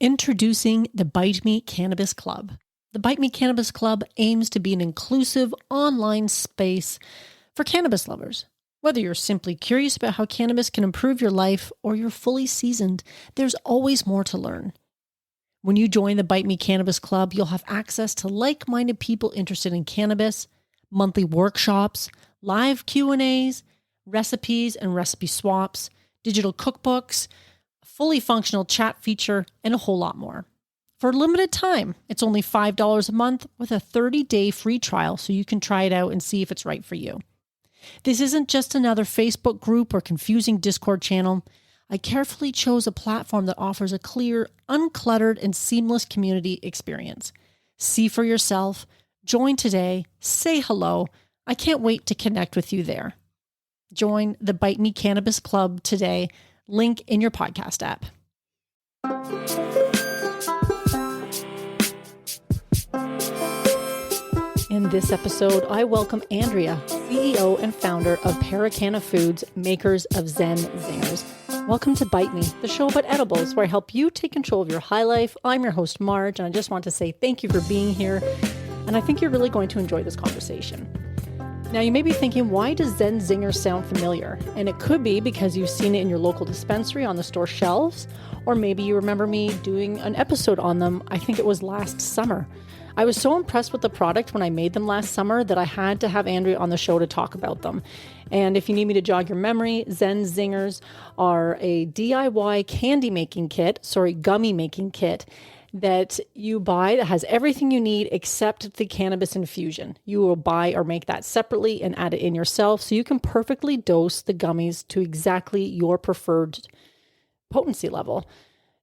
Introducing the Bite Me Cannabis Club. The Bite Me Cannabis Club aims to be an inclusive online space for cannabis lovers. Whether you're simply curious about how cannabis can improve your life or you're fully seasoned, there's always more to learn. When you join the Bite Me Cannabis Club, you'll have access to like-minded people interested in cannabis, monthly workshops, live Q&As, recipes and recipe swaps, digital cookbooks, fully functional chat feature, and a whole lot more. For a limited time, it's only $5 a month with a 30-day free trial so you can try it out and see if it's right for you. This isn't just another Facebook group or confusing Discord channel. I carefully chose a platform that offers a clear, uncluttered, and seamless community experience. See for yourself, join today, say hello. I can't wait to connect with you there. Join the Bite Me Cannabis Club today. Link in your podcast app. In this episode, I welcome Andrea, CEO and founder of Paracanna Foods, makers of Zen Zingers. Welcome to Bite Me, the show about edibles where I help you take control of your high life. I'm your host, Marge, and I just want to say thank you for being here. And I think you're really going to enjoy this conversation. Now, you may be thinking, why does Zen Zingers sound familiar? And it could be because you've seen it in your local dispensary on the store shelves, or maybe you remember me doing an episode on them. I think it was last summer. I was so impressed with the product when I made them last summer that I had to have Andrea on the show to talk about them. And if you need me to jog your memory, Zen Zingers are a DIY gummy making kit that you buy that has everything you need except the cannabis infusion. You will buy or make that separately and add it in yourself so you can perfectly dose the gummies to exactly your preferred potency level.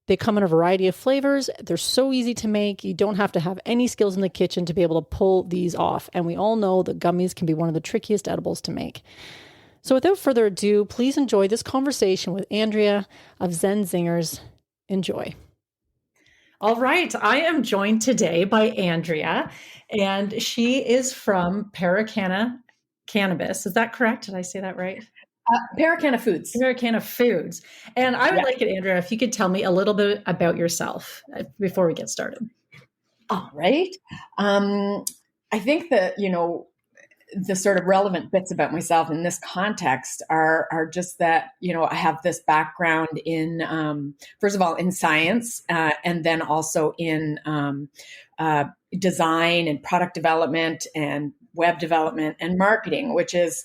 They come in a variety of flavors. They're so easy to make. You don't have to have any skills in the kitchen to be able to pull these off. And we all know that gummies can be one of the trickiest edibles to make. So without further ado, please enjoy this conversation with Andrea of Zen Zingers. Enjoy. All right. I am joined today by Andrea, and she is from Paracanna Cannabis. Is that correct? Did I say that right? Paracanna Foods. Paracanna Foods. And I would like it, Andrea, if you could tell me a little bit about yourself before we get started. All right. I think that, the sort of relevant bits about myself in this context are just that, I have this background in, first of all, in science, and then also in design and product development and web development and marketing, which is,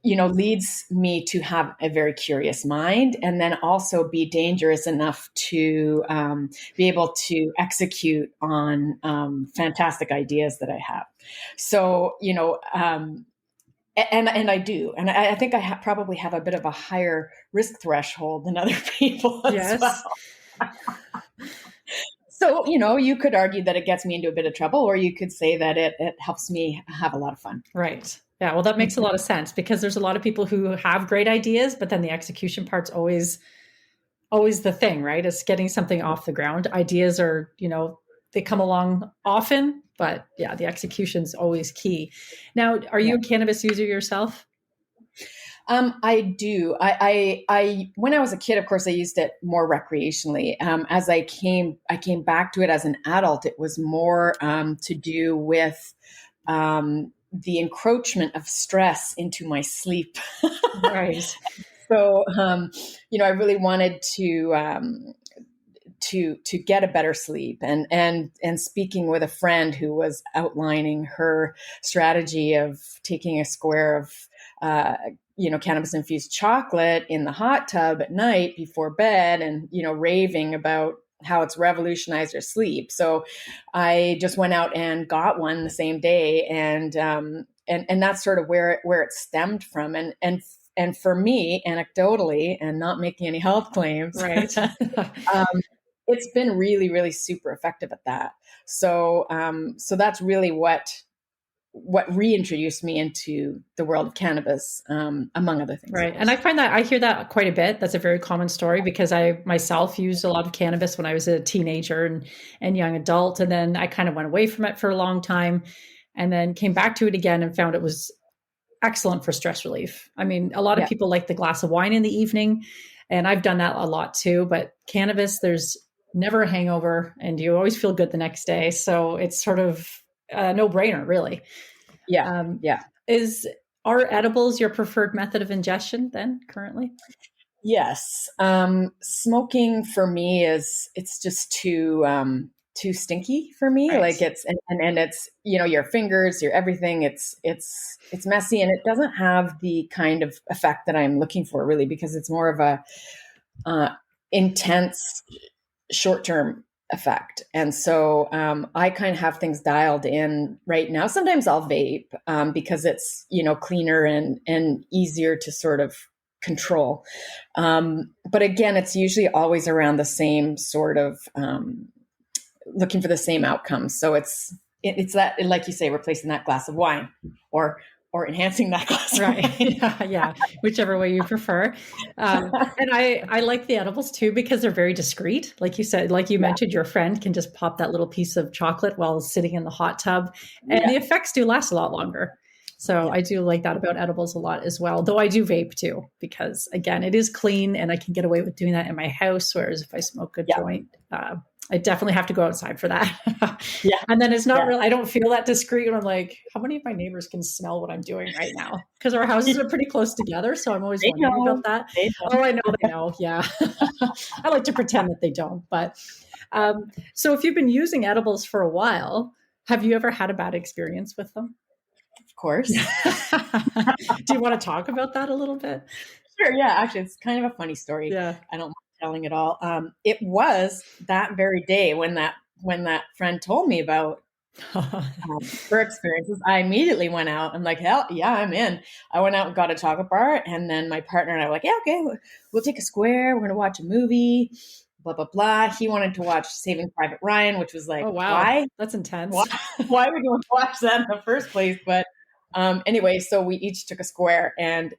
leads me to have a very curious mind and then also be dangerous enough to be able to execute on fantastic ideas that I have. So, and I do. And I think I probably have a bit of a higher risk threshold than other people as well. So, you could argue that it gets me into a bit of trouble, or you could say that it helps me have a lot of fun. Right. Yeah. Well, that makes a lot of sense because there's a lot of people who have great ideas, but then the execution part's always the thing, right? It's getting something off the ground. Ideas are, they come along often, but yeah, the execution's always key. Now, are you a cannabis user yourself? I do. I when I was a kid, of course, I used it more recreationally. As I came back to it as an adult, it was more to do with the encroachment of stress into my sleep. Right. So, I really wanted to get a better sleep, and speaking with a friend who was outlining her strategy of taking a square of cannabis infused chocolate in the hot tub at night before bed, and raving about how it's revolutionized her sleep. So I just went out and got one the same day, and that's sort of where it stemmed from, and for me, anecdotally, and not making any health claims, right. It's been really, really super effective at that. So that's really what reintroduced me into the world of cannabis, among other things. Right. And I find that I hear that quite a bit. That's a very common story because I myself used a lot of cannabis when I was a teenager and young adult. And then I kind of went away from it for a long time and then came back to it again and found it was excellent for stress relief. I mean, a lot of people like the glass of wine in the evening, and I've done that a lot too, but cannabis, there's never a hangover, and you always feel good the next day. So it's sort of a no-brainer, really. Yeah. Um, Yeah. are edibles your preferred method of ingestion then currently? Yes. Smoking for me it's just too stinky for me. Right. Like and it's, your fingers, your everything, it's messy, and it doesn't have the kind of effect that I'm looking for, really, because it's more of a uh, intense short-term effect. And so I kind of have things dialed in right now. Sometimes I'll vape because it's, cleaner and easier to sort of control. But again, it's usually always around the same sort of looking for the same outcomes. So it's that, like you say, replacing that glass of wine or enhancing that glass of Right. wine. Yeah. Whichever way you prefer. And I like the edibles too, because they're very discreet. Like you said, like you Yeah. mentioned, your friend can just pop that little piece of chocolate while sitting in the hot tub, and Yeah. the effects do last a lot longer. So Yeah. I do like that about edibles a lot as well. Though I do vape too, because again, it is clean and I can get away with doing that in my house. Whereas if I smoke a Yeah. joint, I definitely have to go outside for that. Yeah. And then it's not Yeah. real. I don't feel that discreet. And I'm like, how many of my neighbors can smell what I'm doing right now? Because our houses are pretty close together. So I'm always They wondering about know. that. They know. Oh, I know they know. Yeah. I like to pretend that they don't. But so if you've been using edibles for a while, have you ever had a bad experience with them? Of course. Do you want to talk about that a little bit? Sure. Yeah. Actually, it's kind of a funny story. Yeah. I don't mind telling it all. It was that very day when that friend told me about her experiences. I immediately went out. I'm like, hell yeah, I'm in. I went out and got a chocolate bar, and then my partner and I were like, yeah, okay, we'll take a square. We're gonna watch a movie. Blah blah blah. He wanted to watch Saving Private Ryan, which was like, Oh, wow. why? That's intense. Why? Why would you watch that in the first place? But anyway, so we each took a square, and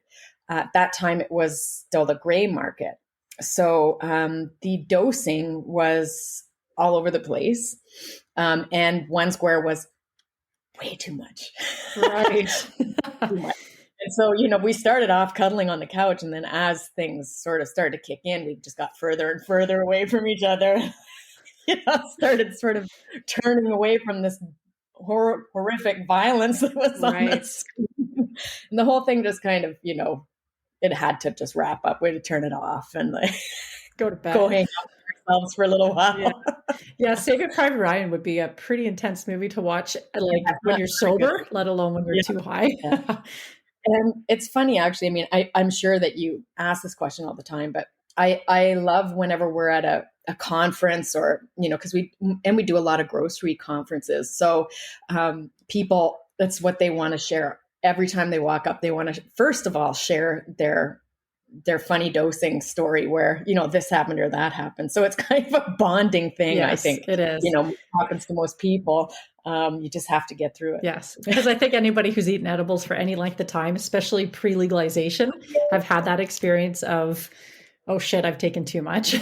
at that time it was still the gray market. So the dosing was all over the place, and one square was way too much. Right. Too much. And so, we started off cuddling on the couch, and then as things sort of started to kick in, we just got further and further away from each other. Started sort of turning away from this horrific violence that was on the Right. screen. And the whole thing just kind of, it had to just wrap up. We had to turn it off and like Go to bed. go hang out with ourselves for a little while. Yeah. Yeah, Saving Private Ryan would be a pretty intense movie to watch, like when you're sober, let alone when you're too high. Yeah. And it's funny, actually. I mean, I'm sure that you ask this question all the time, but I love whenever we're at a conference or, because we do a lot of grocery conferences. So people, that's what they want to share. Every time they walk up, they want to, first of all, share their funny dosing story where, this happened or that happened. So it's kind of a bonding thing, Yes, I think. it is. Happens to most people. You just have to get through it. Yes, because I think anybody who's eaten edibles for any length of time, especially pre-legalization, have had that experience of, oh shit, I've taken too much.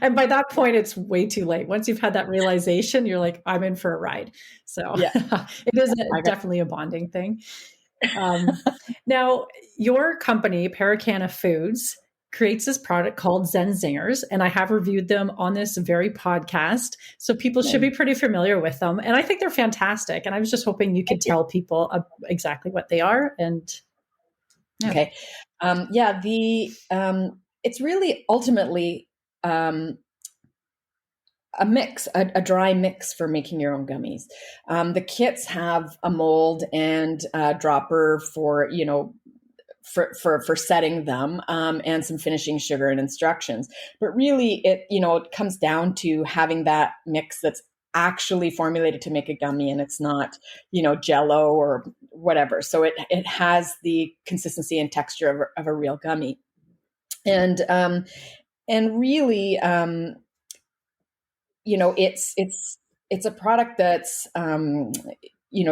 And by that point, it's way too late. Once you've had that realization, you're like, I'm in for a ride. So Yeah. it is definitely a bonding thing. Now, your company, Paracana Foods, creates this product called Zen Zingers, and I have reviewed them on this very podcast. So people should be pretty familiar with them. And I think they're fantastic. And I was just hoping you could tell people exactly what they are. And yeah. Okay. It's really ultimately a mix, a dry mix for making your own gummies. The kits have a mold and a dropper for, for setting them, and some finishing sugar and instructions. But really it comes down to having that mix that's actually formulated to make a gummy, and it's not, Jello or whatever. So it has the consistency and texture of a real gummy. And really, it's a product that's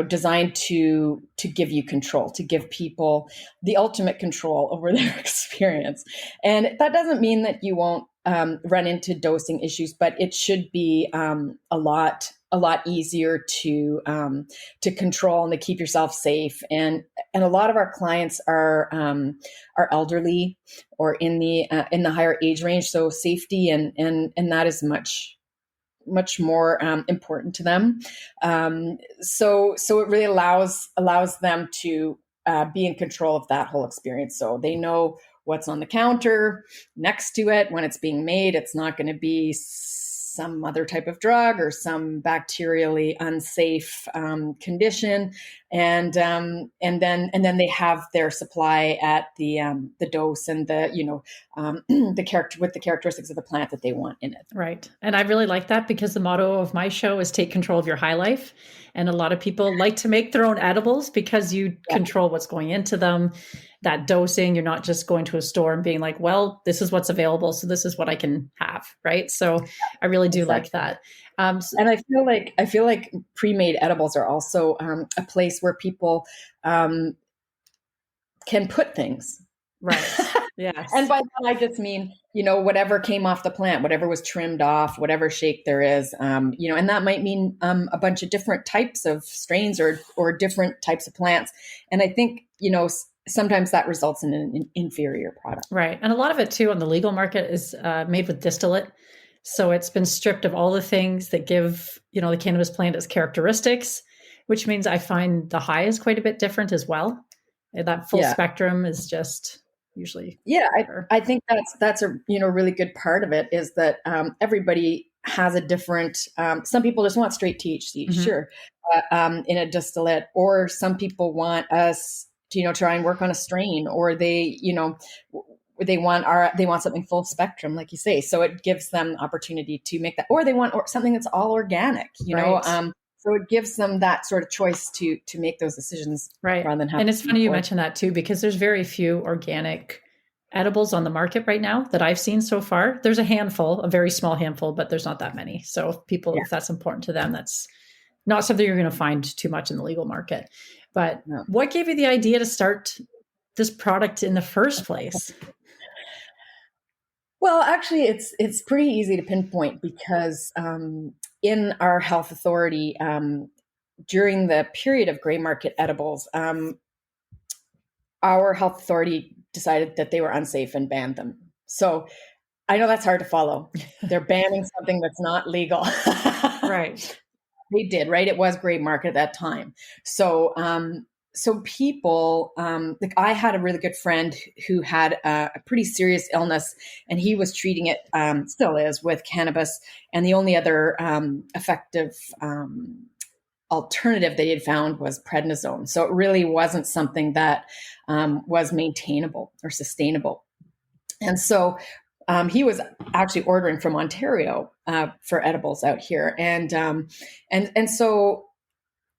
designed to give you control, to give people the ultimate control over their experience. And that doesn't mean that you won't run into dosing issues, but it should be a lot a lot easier to control and to keep yourself safe. And a lot of our clients are elderly or in the higher age range, so safety and that is much more important to them. So it really allows them to be in control of that whole experience. So they know what's on the counter next to it when it's being made. It's not going to be some other type of drug or some bacterially unsafe condition, and then they have their supply at the dose and the characteristics of the plant that they want in it. Right. And I really like that because the motto of my show is take control of your high life. And a lot of people like to make their own edibles because you control what's going into them, that dosing. You're not just going to a store and being like, well, this is what's available, so this is what I can have. Right. So I really do like that. And I feel like pre-made edibles are also a place where people can put things. Right. Yes. And by that, I just mean, whatever came off the plant, whatever was trimmed off, whatever shake there is, and that might mean a bunch of different types of strains or different types of plants. And I think, sometimes that results in an inferior product. Right. And a lot of it too on the legal market is made with distillate. So it's been stripped of all the things that give, the cannabis plant its characteristics, which means I find the high is quite a bit different as well. And that full spectrum is just usually. I think that's a really good part of it is that everybody has a different. Some people just want straight THC, sure, in a distillate, or some people want us to try and work on a strain, or they want something full spectrum, like you say. So it gives them opportunity to make that, or they want something that's all organic, know. So it gives them that sort of choice to make those decisions, right? Rather than having. And it's funny you mentioned that too, because there's very few organic edibles on the market right now that I've seen so far. There's a handful, a very small handful, but there's not that many. So if that's important to them, that's not something you're going to find too much in the legal market. But what gave you the idea to start this product in the first place? Well, actually, it's pretty easy to pinpoint because in our health authority, during the period of gray market edibles, our health authority decided that they were unsafe and banned them. So I know that's hard to follow. They're banning something that's not legal. Right. They did, right? It was gray market at that time. So people, like I had a really good friend who had a pretty serious illness, and he was treating it, still is, with cannabis. And the only other effective alternative they had found was prednisone. So it really wasn't something that was maintainable or sustainable. And so he was actually ordering from Ontario for edibles out here, and so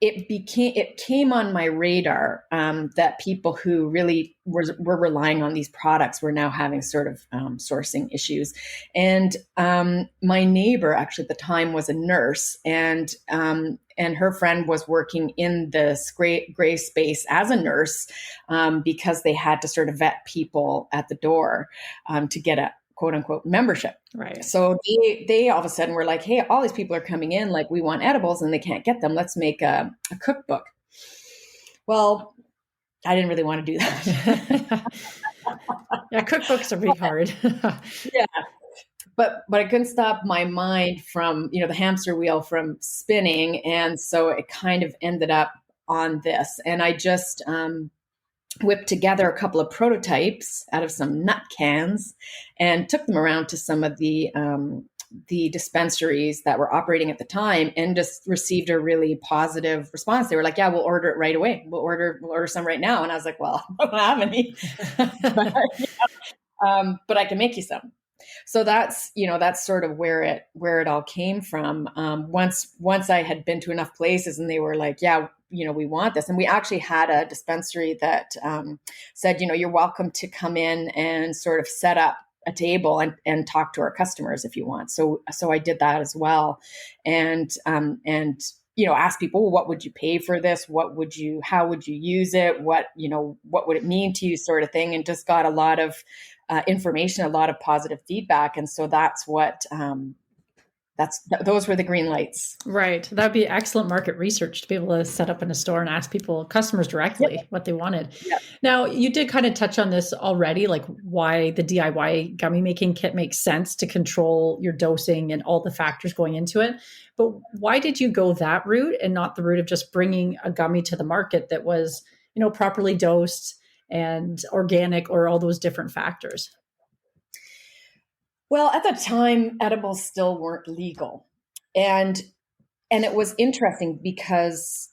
it came on my radar that people who really were relying on these products were now having sort of sourcing issues. And my neighbor actually at the time was a nurse, and her friend was working in this gray space as a nurse because they had to sort of vet people at the door to get a quote unquote membership. Right. So they all of a sudden were like, hey, all these people are coming in, like we want edibles and they can't get them. Let's make a cookbook. Well, I didn't really want to do that. Yeah. Cookbooks are really hard. Yeah. But I couldn't stop my mind from, the hamster wheel from spinning. And so it kind of ended up on this. And I just, whipped together a couple of prototypes out of some nut cans and took them around to some of the dispensaries that were operating at the time, and just received a really positive response. They were like, yeah, we'll order it right away. We'll order some right now. And I was like, well, I don't have any, but I can make you some. So that's sort of where it all came from. Once I had been to enough places and they were like, yeah, we want this. And we actually had a dispensary that said, you're welcome to come in and sort of set up a table and talk to our customers if you want. So I did that as well. And ask people, well, what would you pay for this? How would you use it? What would it mean to you, sort of thing. And just got a lot of information, a lot of positive feedback. And so that's what those were the green lights. Right. That'd be excellent market research to be able to set up in a store and ask customers directly Yep. what they wanted. Yep. Now, you did kind of touch on this already, like why the DIY gummy making kit makes sense to control your dosing and all the factors going into it. But why did you go that route and not the route of just bringing a gummy to the market that was, properly dosed and organic, or all those different factors? Well, at the time, edibles still weren't legal. And it was interesting because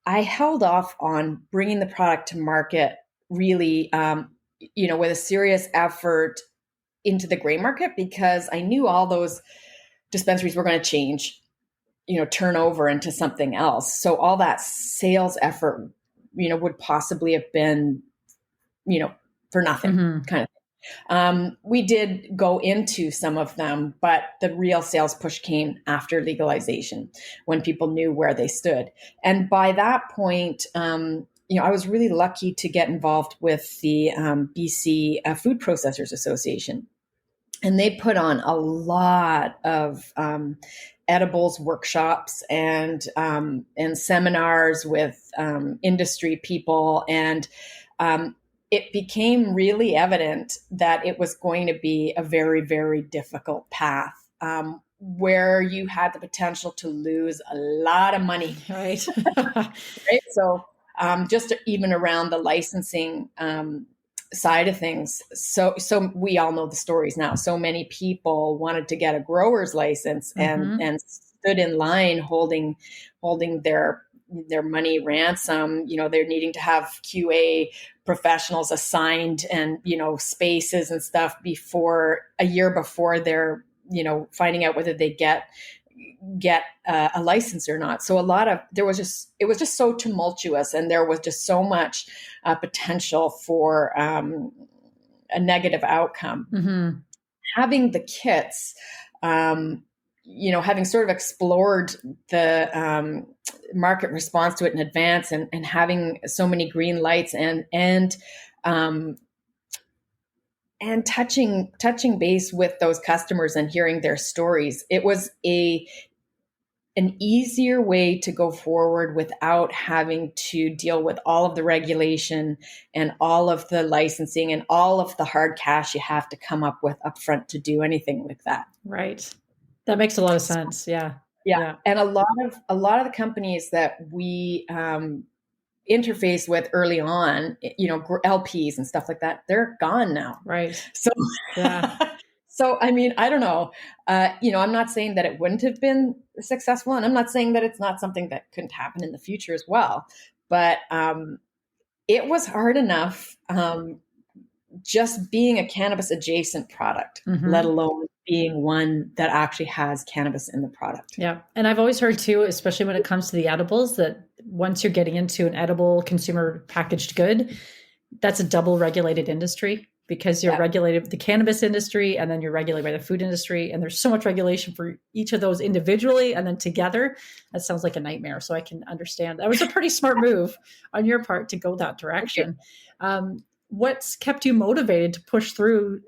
I held off on bringing the product to market really, with a serious effort into the gray market, because I knew all those dispensaries were going to change, turn over into something else. So all that sales effort, would possibly have been, for nothing kind of. We did go into some of them, but the real sales push came after legalization, when people knew where they stood. And by that point, I was really lucky to get involved with the BC Food Processors Association. And they put on a lot of edibles workshops and seminars with industry people. And it became really evident that it was going to be a very, very difficult path, where you had the potential to lose a lot of money. Right. Right? So just even around the licensing side of things. So we all know the stories now. So many people wanted to get a grower's license and stood in line holding their money ransom. They're needing to have QA professionals assigned and, spaces and stuff a year before they're, finding out whether they get a license or not. So it was just so tumultuous, and there was just so much potential for a negative outcome. Having the kits, having sort of explored the market response to it in advance, and having so many green lights and touching base with those customers and hearing their stories, it was an easier way to go forward without having to deal with all of the regulation and all of the licensing and all of the hard cash you have to come up with upfront to do anything like that. Right. That makes a lot of sense. Yeah. Yeah. And a lot of the companies that we interface with early on, LPs and stuff like that, they're gone now. Right. So, yeah. So, I mean, I don't know. I'm not saying that it wouldn't have been successful, and I'm not saying that it's not something that couldn't happen in the future as well. But it was hard enough just being a cannabis adjacent product, let alone being one that actually has cannabis in the product. Yeah. And I've always heard too, especially when it comes to the edibles, that once you're getting into an edible consumer packaged good, that's a double regulated industry, because you're regulated the cannabis industry, and then you're regulated by the food industry. And there's so much regulation for each of those individually, and then together. That sounds like a nightmare. So I can understand. That was a pretty smart move on your part to go that direction. What's kept you motivated to push through,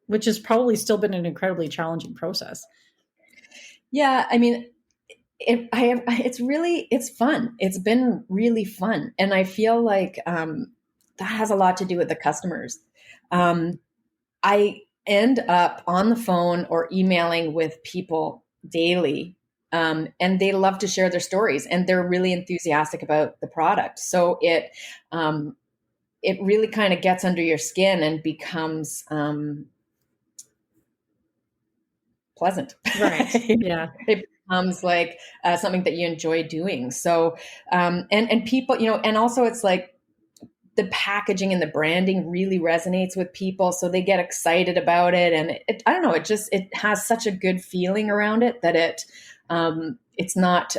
which has probably still been an incredibly challenging process? Yeah, I mean, it's fun. It's been really fun. And I feel like that has a lot to do with the customers. I end up on the phone or emailing with people daily, and they love to share their stories, and they're really enthusiastic about the product. So it really kind of gets under your skin and becomes pleasant. Right. Yeah. It becomes like something that you enjoy doing. So, and people, and also it's like the packaging and the branding really resonates with people. So they get excited about it. And I don't know, it has such a good feeling around it that it's not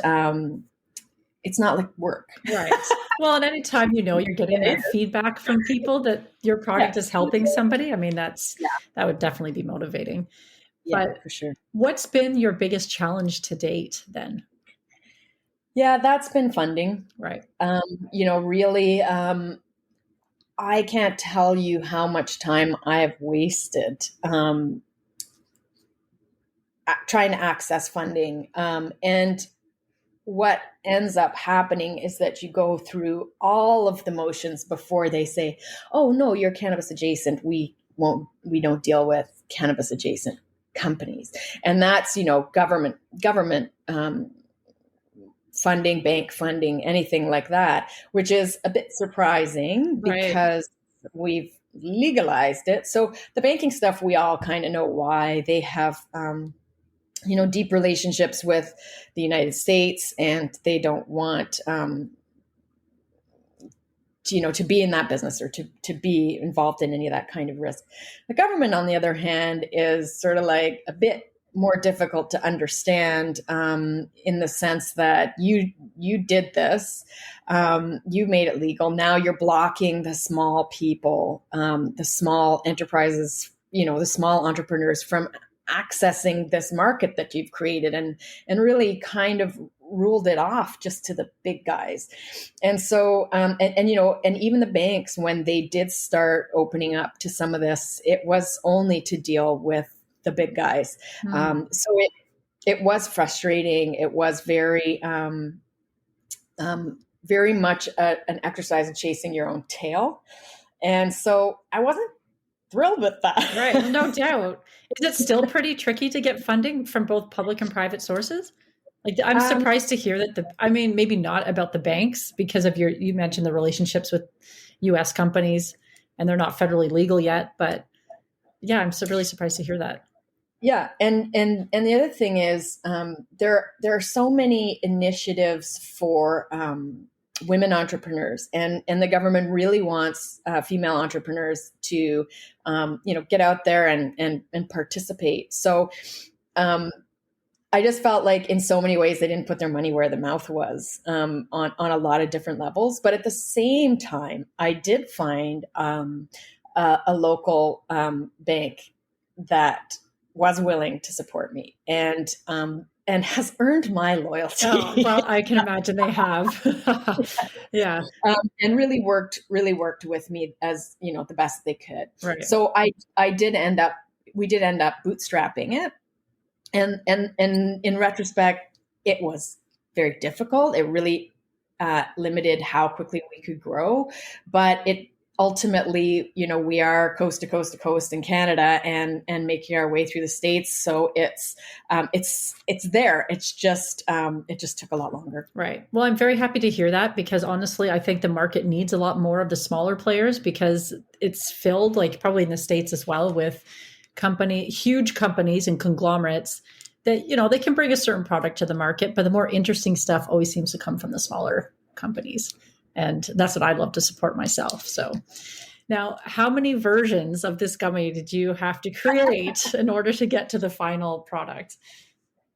like work. Right. Well, and anytime, you're getting that feedback from people that your product is helping somebody, I mean, that would definitely be motivating. Yeah, but for sure. What's been your biggest challenge to date then? Yeah, that's been funding. Right. Really, I can't tell you how much time I have wasted trying to access funding. And what ends up happening is that you go through all of the motions before they say, "Oh no, you're cannabis adjacent. We don't deal with cannabis adjacent companies." And that's, government funding, bank funding, anything like that, which is a bit surprising Right. because we've legalized it. So the banking stuff, we all kind of know why. They have deep relationships with the United States, and they don't want to be in that business or to be involved in any of that kind of risk. The government, on the other hand, is sort of like a bit more difficult to understand, in the sense that you did this, you made it legal. Now you're blocking the small people, the small enterprises, the small entrepreneurs from accessing this market that you've created, and really kind of ruled it off just to the big guys. And so, and even the banks, when they did start opening up to some of this, it was only to deal with the big guys. So it was frustrating. It was very, very much an exercise in chasing your own tail. And so I wasn't thrilled with that. Right. No doubt. Is it still pretty tricky to get funding from both public and private sources? Like, I'm surprised to hear that maybe not about the banks because of you mentioned the relationships with US companies and they're not federally legal yet, but yeah, I'm really surprised to hear that. Yeah. And the other thing is, there are so many initiatives for, women entrepreneurs, and the government really wants female entrepreneurs to, get out there and participate. So, I just felt like in so many ways they didn't put their money where the mouth was, on a lot of different levels. But at the same time, I did find a local bank that was willing to support me and has earned my loyalty. Oh, well, I can imagine they have. Yeah. And really worked with me as, the best they could. Right. So we did end up bootstrapping it. And in retrospect, it was very difficult. It really limited how quickly we could grow, but it ultimately, we are coast to coast to coast in Canada and making our way through the States. So it's there. It's just, it just took a lot longer. Right. Well, I'm very happy to hear that because honestly, I think the market needs a lot more of the smaller players because it's filled, like probably in the States as well, with huge companies and conglomerates that, they can bring a certain product to the market, but the more interesting stuff always seems to come from the smaller companies. And that's what I love to support myself. So now, how many versions of this gummy did you have to create in order to get to the final product?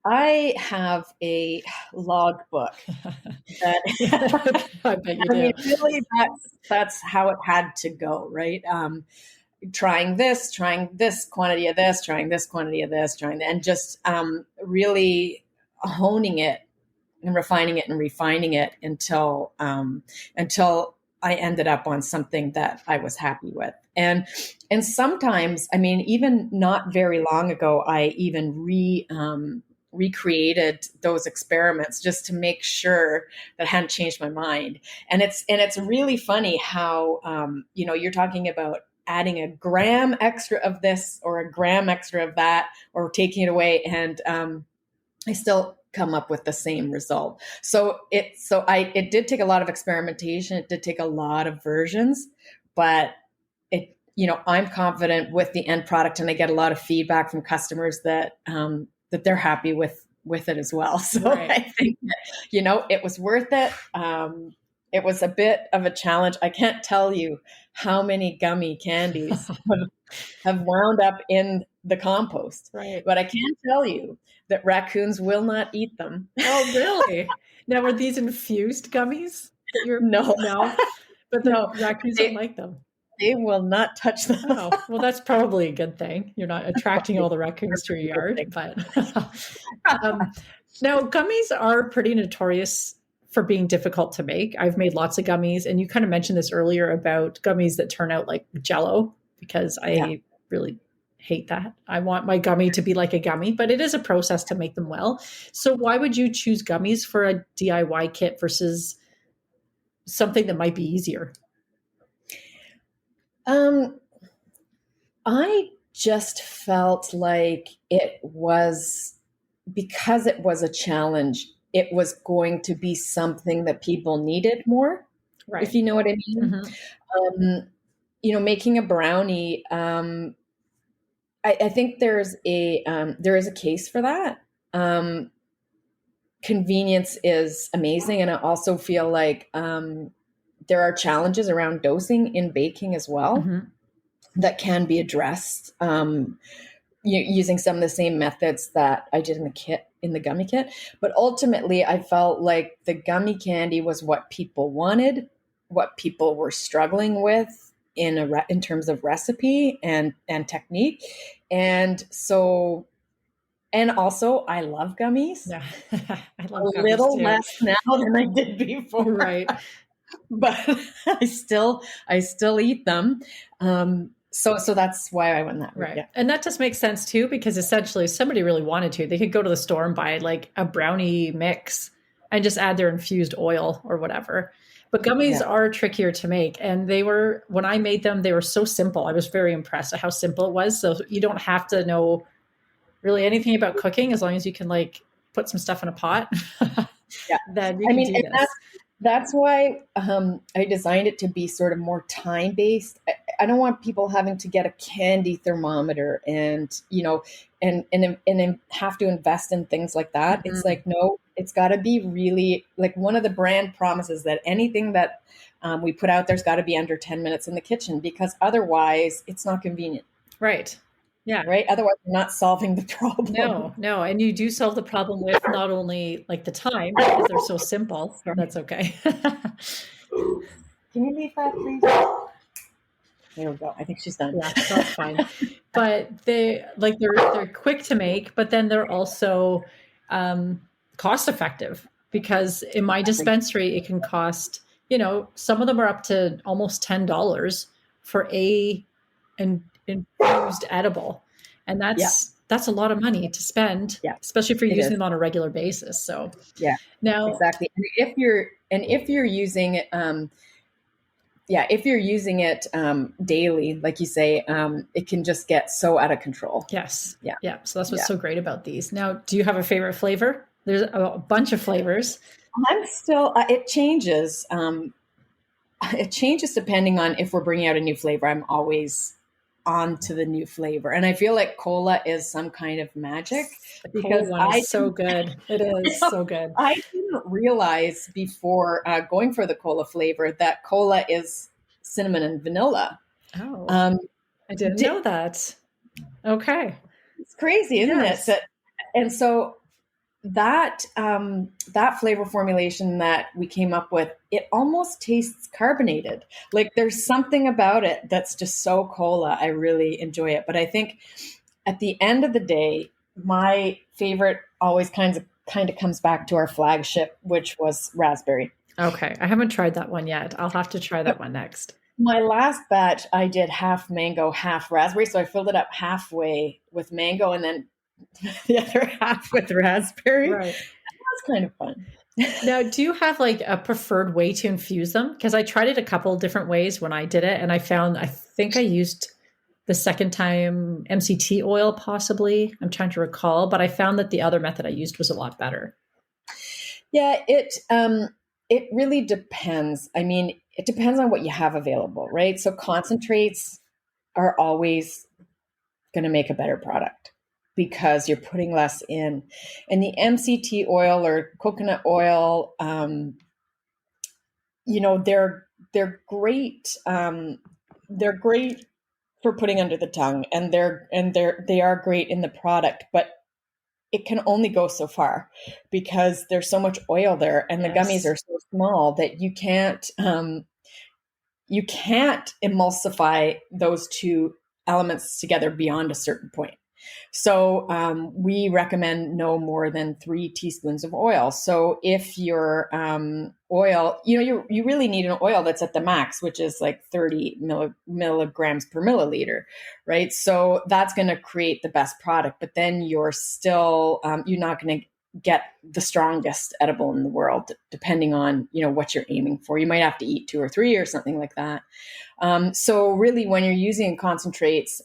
I have a logbook that I bet you do. Really that's how it had to go, right? Trying this quantity of this, trying this quantity of this, and just really honing it and refining it and refining it until I ended up on something that I was happy with. And sometimes, even not very long ago, I even recreated those experiments just to make sure that I hadn't changed my mind. And it's really funny how you're talking about adding a gram extra of this or a gram extra of that or taking it away, and I still come up with the same result. So it did take a lot of experimentation. It did take a lot of versions, but I'm confident with the end product, and I get a lot of feedback from customers that they're happy with it as well. So right. I think it was worth it. It was a bit of a challenge. I can't tell you how many gummy candies have wound up in the compost. Right. But I can tell you that raccoons will not eat them. Oh, really? Now, were these infused gummies? No. But the raccoons don't like them. They will not touch them. Oh, well, that's probably a good thing. You're not attracting all the raccoons to your yard. But now, gummies are pretty notorious for being difficult to make. I've made lots of gummies, and you kind of mentioned this earlier about gummies that turn out like Jell-O, because I really hate that. I want my gummy to be like a gummy, but it is a process to make them well. So why would you choose gummies for a DIY kit versus something that might be easier? Um, I just felt like it was, because it was a challenge, it was going to be something that people needed more, if Right. you know what I mean. Mm-hmm. Making a brownie, I think there is a case for that. Um, Convenience is amazing, and I also feel like there are challenges around dosing in baking as well Mm-hmm. that can be addressed using some of the same methods that I did in the gummy kit. But ultimately, I felt like the gummy candy was what people wanted, what people were struggling with in terms of recipe and technique, and so, and also I love gummies Yeah. I a love gummies little too. less now than I did before. Right. But I still eat them. So that's why I went that route. Right. Yeah. And that just makes sense too, because essentially if somebody really wanted to, they could go to the store and buy like a brownie mix and just add their infused oil or whatever. But gummies Yeah. are trickier to make. And they were, when I made them, they were so simple. I was very impressed at how simple it was. So you don't have to know really anything about cooking as long as you can like put some stuff in a pot, Yeah. then you I can mean, do and this. that's why I designed it to be sort of more time based. I don't want people having to get a candy thermometer and and have to invest in things like that. It's Mhm. like, no, it's got to be really like one of the brand promises that anything that we put out there's got to be under 10 minutes in the kitchen, because otherwise it's not convenient, Right. Yeah. right? Otherwise, we're not solving the problem. No, no. And you do solve the problem with not only like the time because they're so simple. Sorry. That's okay. Can you leave that, please? There we go. I think she's done. Yeah, that's fine. But they're quick to make, but then they're also um, cost effective because in my Exactly. dispensary it can cost, some of them are up to almost $10 for an infused edible. And Yeah. that's a lot of money to spend, Yeah. especially if you're It using is. them on a regular basis. So Yeah. now, Exactly. And if you're using it, if you're using it daily, like you say, it can just get so out of control. yes. Yeah. Yeah. So that's what's Yeah. so great about these. Now, do you have a favorite flavor? There's a bunch of flavors. I'm still. It changes. It changes depending on if we're bringing out a new flavor. I'm always on to the new flavor, and I feel like cola is some kind of magic, The cola because one is so good. It is so good. I didn't realize before going for the cola flavor that cola is cinnamon and vanilla. Oh, Um, I didn't know that. Okay. it's crazy, isn't it? Yes. And so that flavor formulation that we came up with, it almost tastes carbonated. Like there's something about it that's just so cola. I really enjoy it. But I think at the end of the day, my favorite always kind of comes back to our flagship, which was raspberry. Okay. I haven't tried that one yet. I'll have to try that one next. My last batch, I did half mango, half raspberry. So I filled it up halfway with mango and then the other half with raspberry. Right. That's kind of fun. Now, do you have like a preferred way to infuse them? Because I tried it a couple different ways when I did it, and I think I used the second time MCT oil, possibly. I'm trying to recall, but I found that the other method I used was a lot better. Yeah, it really depends. I mean, it depends on what you have available, right? So concentrates are always going to make a better product because you're putting less in. And the MCT oil or coconut oil, they're great. They're great for putting under the tongue, and they are great in the product, but it can only go so far because there's so much oil there, and the gummies Yes. are so small that you can't emulsify those two elements together beyond a certain point. So we recommend no more than 3 teaspoons of oil. So if your oil, you really need an oil that's at the max, which is like 30 milligrams per milliliter, right? So that's going to create the best product. But then you're still, you're not going to get the strongest edible in the world, depending on, what you're aiming for. You might have to eat 2 or 3 or something like that. So really, when you're using concentrates,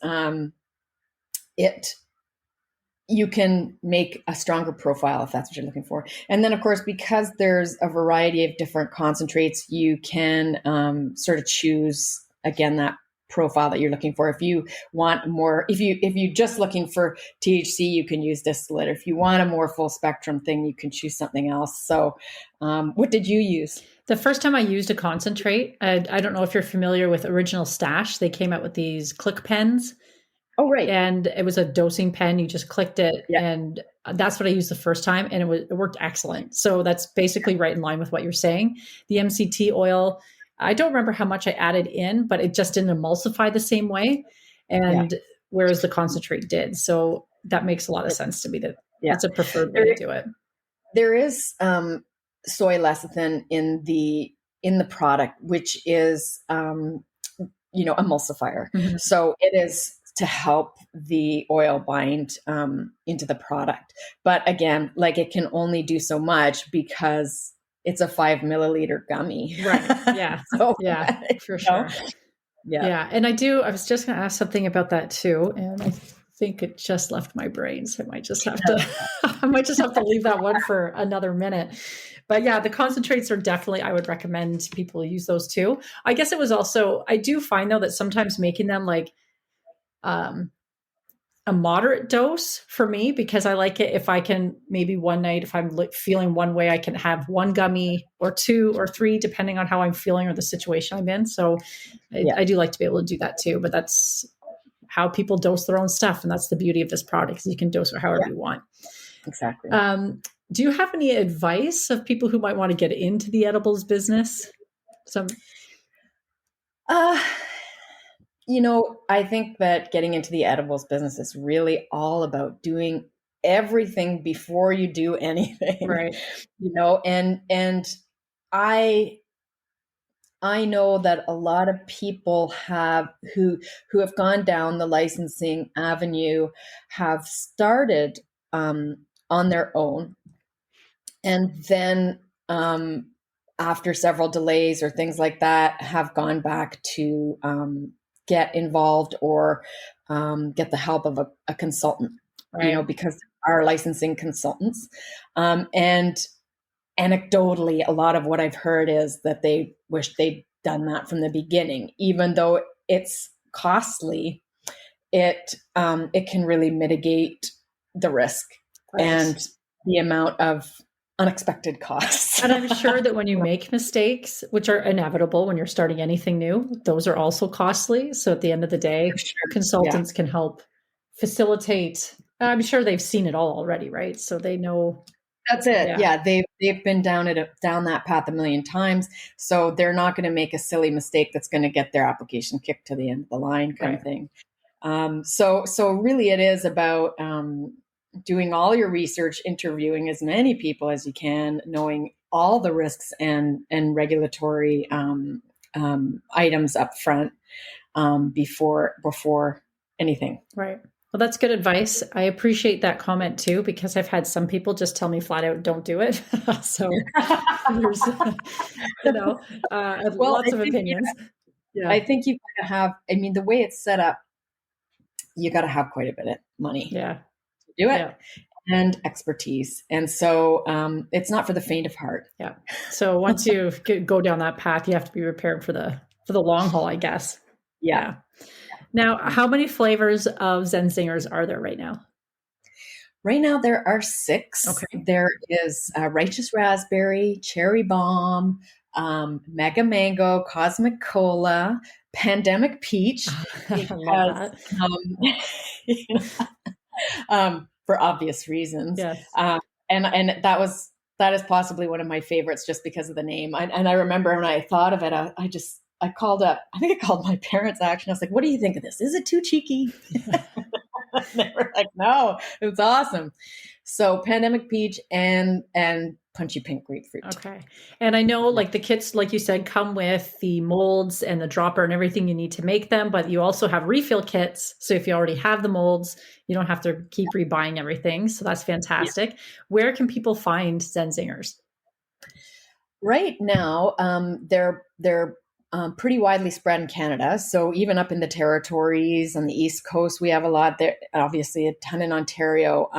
you can make a stronger profile if that's what you're looking for. And then, of course, because there's a variety of different concentrates, you can sort of choose, again, that profile that you're looking for. If you want more, if you're just looking for THC, you can use distillate. If you want a more full spectrum thing, you can choose something else. So what did you use? The first time I used a concentrate, I don't know if you're familiar with Original Stash. They came out with these click pens. Oh, right. And it was a dosing pen. You just clicked it. Yeah. And that's what I used the first time. And it worked excellent. So that's basically right in line with what you're saying. The MCT oil, I don't remember how much I added in, but it just didn't emulsify the same way. And whereas the concentrate did. So that makes a lot of sense to me that it's a preferred way to do it. There is soy lecithin in the product, which is, emulsifier. Mm-hmm. So it is to help the oil bind into the product. But again, like, it can only do so much because it's a 5 milliliter gummy. Right. Yeah. So, for sure. Yeah. And I was just going to ask something about that too. And I think it just left my brain. So I might just have to leave that one for another minute. But yeah, the concentrates are definitely, I would recommend people use those too. I guess it was also, I do find though that sometimes making them like, a moderate dose for me, because I like it if I can, maybe one night, if I'm feeling one way, I can have 1 gummy or 2 or 3, depending on how I'm feeling or the situation I'm in. So I do like to be able to do that too, but that's how people dose their own stuff. And that's the beauty of this product, is you can dose it however you want. Exactly. Do you have any advice of people who might want to get into the edibles business? I think that getting into the edibles business is really all about doing everything before you do anything, right? And I know that a lot of people who have gone down the licensing avenue have started on their own, and then after several delays or things like that, have gone back to get involved or get the help of a consultant, right. Because there are licensing consultants. And anecdotally, a lot of what I've heard is that they wish they'd done that from the beginning. Even though it's costly, it can really mitigate the risk and the amount of unexpected costs. And I'm sure that when you make mistakes, which are inevitable when you're starting anything new, those are also costly. So at the end of the day, consultants can help facilitate. I'm sure they've seen it all already, right? So they know. That's it. Yeah, they've been down that path a million times. So they're not going to make a silly mistake that's going to get their application kicked to the end of the line, kind of thing. So really, it is about doing all your research, interviewing as many people as you can, knowing all the risks and regulatory items up front before anything. Right. Well, that's good advice. I appreciate that comment too, because I've had some people just tell me flat out, don't do it. So there's, lots of opinions. I think you've got to have, the way it's set up, you got to have quite a bit of money. Yeah. Do it and expertise. And so it's not for the faint of heart. Yeah. So once you go down that path, you have to be prepared for the long haul, I guess. Yeah. Now, how many flavors of Zen Zingers are there right now? Right now, there are 6. Okay. There is Righteous Raspberry, Cherry Bomb, Mega Mango, Cosmic Cola, Pandemic Peach, because, for obvious reasons. Yes. And that is possibly one of my favorites just because of the name. And I remember when I thought of it, I called my parents actually. I was like, what do you think of this? Is it too cheeky? They were like, no, it's awesome. So pandemic peach and punchy pink grapefruit. Okay. And I know like the kits, like you said, come with the molds and the dropper and everything you need to make them, but you also have refill kits. So if you already have the molds, you don't have to keep rebuying everything. So that's fantastic. Yeah. Where can people find Zen Zingers? Right now, they're pretty widely spread in Canada. So even up in the territories on the East Coast, we have a lot there. Obviously, a ton in Ontario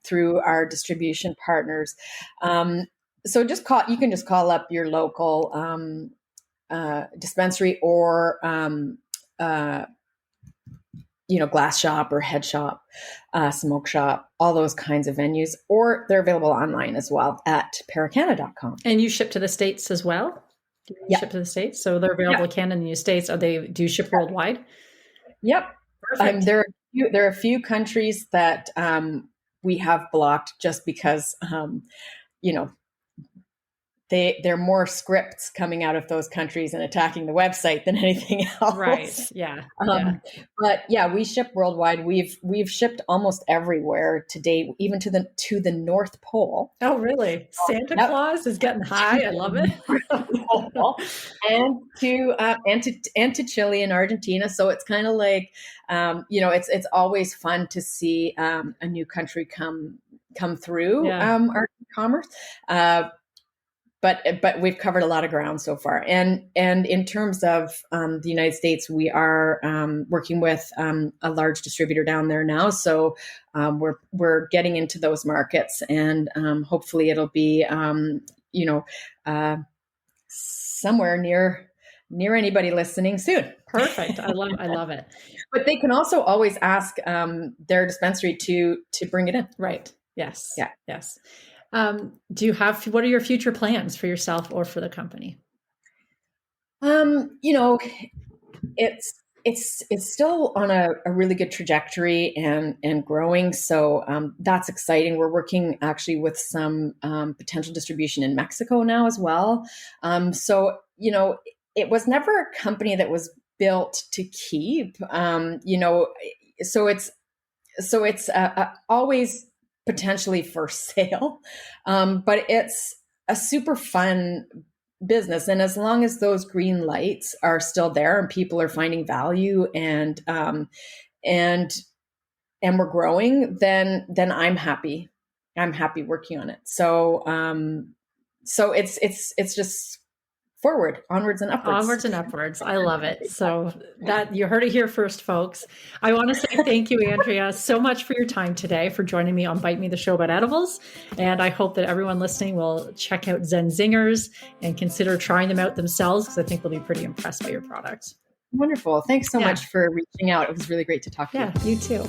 through our distribution partners. So you can just call up your local dispensary or glass shop or head shop, smoke shop, all those kinds of venues, or they're available online as well at paracana.com. And you ship to the States as well? Yeah. Ship to the States? So they're available in Canada and the United States. Do you ship worldwide? Yep. There are a few countries that we have blocked just because, there are more scripts coming out of those countries and attacking the website than anything else. Right. Yeah. But yeah, we ship worldwide. We've shipped almost everywhere to date, even to the North Pole. Oh, really? Santa Claus is getting high. I love it. and to Chile and Argentina. So it's kind of like, it's always fun to see a new country come through our commerce. But we've covered a lot of ground so far. And in terms of the United States, we are working with a large distributor down there now. So we're getting into those markets, and hopefully it'll be somewhere near anybody listening soon. Perfect. I love it. But they can also always ask their dispensary to bring it in. Right. Yes. Yeah. Yes. What are your future plans for yourself or for the company? It's still on a really good trajectory and growing. So that's exciting. We're working actually with some potential distribution in Mexico now as well. So it was never a company that was built to keep. So it's always potentially for sale. But it's a super fun business. And as long as those green lights are still there and people are finding value and we're growing, then I'm happy. I'm happy working on it. So it's just onwards and upwards. Onwards and upwards. I love it. So that you heard it here first, folks. I want to say thank you, Andrea, so much for your time today, for joining me on Bite Me, the show about edibles. And I hope that everyone listening will check out Zen Zingers and consider trying them out themselves, because I think they'll be pretty impressed by your products. Wonderful. Thanks so much for reaching out. It was really great to talk to you. Yeah, you too.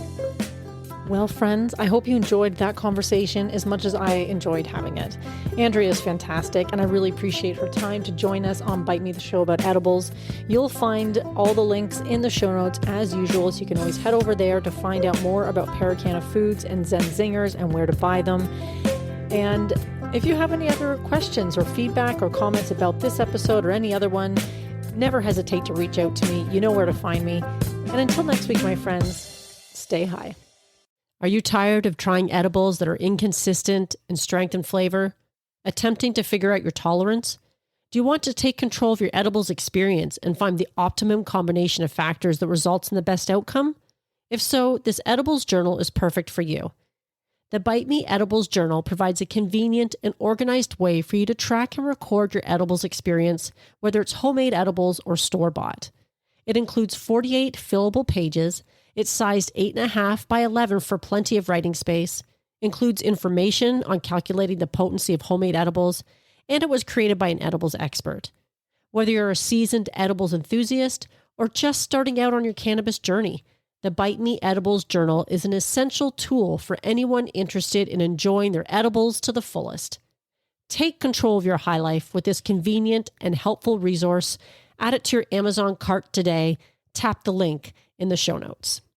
Well, friends, I hope you enjoyed that conversation as much as I enjoyed having it. Andrea is fantastic, and I really appreciate her time to join us on Bite Me, the show about edibles. You'll find all the links in the show notes as usual, so you can always head over there to find out more about Paracana Foods and Zen Zingers and where to buy them. And if you have any other questions or feedback or comments about this episode or any other one, never hesitate to reach out to me. You know where to find me. And until next week, my friends, stay high. Are you tired of trying edibles that are inconsistent in strength and flavor? Attempting to figure out your tolerance? Do you want to take control of your edibles experience and find the optimum combination of factors that results in the best outcome? If so, this edibles journal is perfect for you. The Bite Me Edibles Journal provides a convenient and organized way for you to track and record your edibles experience, whether it's homemade edibles or store-bought. It includes 48 fillable pages. It's sized 8.5 by 11 for plenty of writing space, includes information on calculating the potency of homemade edibles, and it was created by an edibles expert. Whether you're a seasoned edibles enthusiast or just starting out on your cannabis journey, the Bite Me Edibles Journal is an essential tool for anyone interested in enjoying their edibles to the fullest. Take control of your high life with this convenient and helpful resource. Add it to your Amazon cart today. Tap the link in the show notes.